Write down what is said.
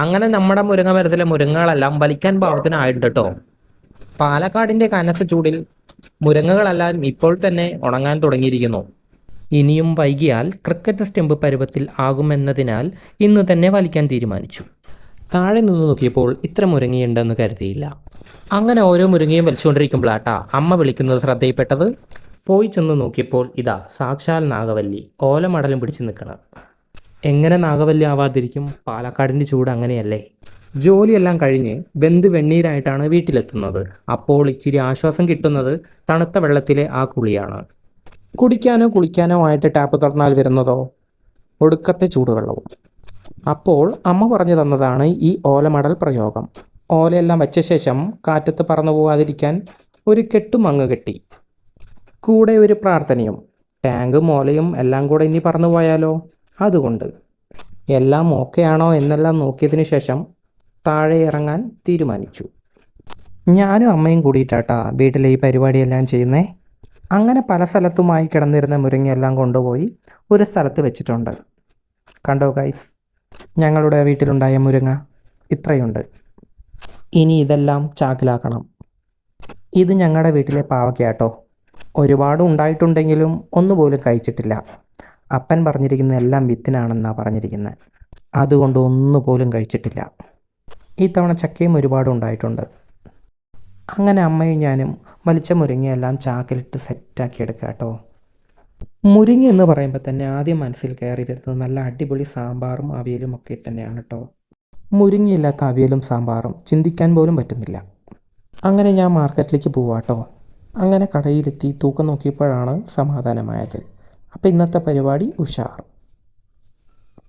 അങ്ങനെ നമ്മുടെ മുരിങ്ങ മരത്തിലെ മുരിങ്ങകളെല്ലാം വലിക്കാൻ പാകത്തിനായിട്ടുണ്ട് കേട്ടോ. പാലക്കാടിന്റെ കനത്ത ചൂടിൽ മുരിങ്ങകളെല്ലാം ഇപ്പോൾ തന്നെ ഉണങ്ങാൻ തുടങ്ങിയിരിക്കുന്നു. ഇനിയും വൈകിയാൽ ക്രിക്കറ്റ് സ്റ്റെമ്പ് പരുവത്തിൽ ആകുമെന്നതിനാൽ ഇന്ന് തന്നെ വലിക്കാൻ തീരുമാനിച്ചു. താഴെ നിന്ന് നോക്കിയപ്പോൾ ഇത്ര മുരിങ്ങയുണ്ടെന്ന് കരുതിയില്ല. അങ്ങനെ ഓരോ മുരിങ്ങയും വലിച്ചുകൊണ്ടിരിക്കുമ്പോഴാട്ടാ അമ്മ വിളിക്കുന്നത് ശ്രദ്ധയിൽപ്പെട്ടത്. പോയി ചെന്ന് നോക്കിയപ്പോൾ ഇതാ സാക്ഷാൽ നാഗവല്ലി ഓലമടലും പിടിച്ച് നിൽക്കണം. എങ്ങനെ നാഗവല്ലി ആവാതിരിക്കും? പാലക്കാടിൻ്റെ ചൂട് അങ്ങനെയല്ലേ. ജോലിയെല്ലാം കഴിഞ്ഞ് വെന്ത് വെണ്ണീരായിട്ടാണ് വീട്ടിലെത്തുന്നത്. അപ്പോൾ ഇച്ചിരി ആശ്വാസം കിട്ടുന്നത് തണുത്ത വെള്ളത്തിലെ ആ കുളിയാണ്. കുടിക്കാനോ കുളിക്കാനോ ആയിട്ട് ടാപ്പ് തുറന്നാൽ വരുന്നതോ ഒടുക്കത്തെ ചൂടുവെള്ളവും. അപ്പോൾ അമ്മ പറഞ്ഞു തന്നതാണ് ഈ ഓലമടൽ പ്രയോഗം. ഓലയെല്ലാം വച്ച ശേഷം കാറ്റത്ത് പറന്നു പോകാതിരിക്കാൻ ഒരു കെട്ടും അങ്ങ് കെട്ടി, കൂടെ ഒരു പ്രാർത്ഥനയും. ടാങ്കും ഓലയും എല്ലാം കൂടെ ഇനി പറന്നു പോയാലോ? അതുകൊണ്ട് എല്ലാം ഓക്കെ ആണോ എന്നെല്ലാം നോക്കിയതിന് ശേഷം താഴെ ഇറങ്ങാൻ തീരുമാനിച്ചു. ഞാനും അമ്മയും കൂടിയിട്ടാട്ടാ വീട്ടിലെ ഈ പരിപാടിയെല്ലാം ചെയ്യുന്നേ. അങ്ങനെ പല സ്ഥലത്തുമായി കിടന്നിരുന്ന മുരിങ്ങയെല്ലാം കൊണ്ടുപോയി ഒരു സ്ഥലത്ത് വെച്ചിട്ടുണ്ട്. കണ്ടോ ഗൈസ്, ഞങ്ങളുടെ വീട്ടിലുണ്ടായ മുരിങ്ങ ഇത്രയുണ്ട്. ഇനി ഇതെല്ലാം ചാക്കിലാക്കണം. ഇത് ഞങ്ങളുടെ വീട്ടിലെ പാവയ്ക്കാട്ടോ. ഒരുപാട് ഉണ്ടായിട്ടുണ്ടെങ്കിലും ഒന്നുപോലും കഴിച്ചിട്ടില്ല. അപ്പൻ പറഞ്ഞിരിക്കുന്ന എല്ലാം വിത്തിനാണെന്നാണ് പറഞ്ഞിരിക്കുന്നത്. അതുകൊണ്ട് ഒന്നുപോലും കഴിച്ചിട്ടില്ല. ഇത്തവണ ചക്കയും ഒരുപാട് ഉണ്ടായിട്ടുണ്ട്. അങ്ങനെ അമ്മയും ഞാനും വലിച്ച മുരിങ്ങയെല്ലാം ചാക്കിലിട്ട് സെറ്റാക്കി എടുക്കുക കേട്ടോ. മുരിങ്ങ എന്ന് പറയുമ്പോൾ തന്നെ ആദ്യം മനസ്സിൽ കയറി വരുന്നത് നല്ല അടിപൊളി സാമ്പാറും അവിയലും ഒക്കെ തന്നെയാണ് കേട്ടോ. മുരിങ്ങയില്ലാത്ത അവിയലും സാമ്പാറും ചിന്തിക്കാൻ പോലും പറ്റുന്നില്ല. അങ്ങനെ ഞാൻ മാർക്കറ്റിലേക്ക് പോവാട്ടോ. അങ്ങനെ കടയിലെത്തി തൂക്കം നോക്കിയപ്പോഴാണ് സമാധാനമായത്. അപ്പോൾ ഇന്നത്തെ പരിപാടി ഉഷാർ.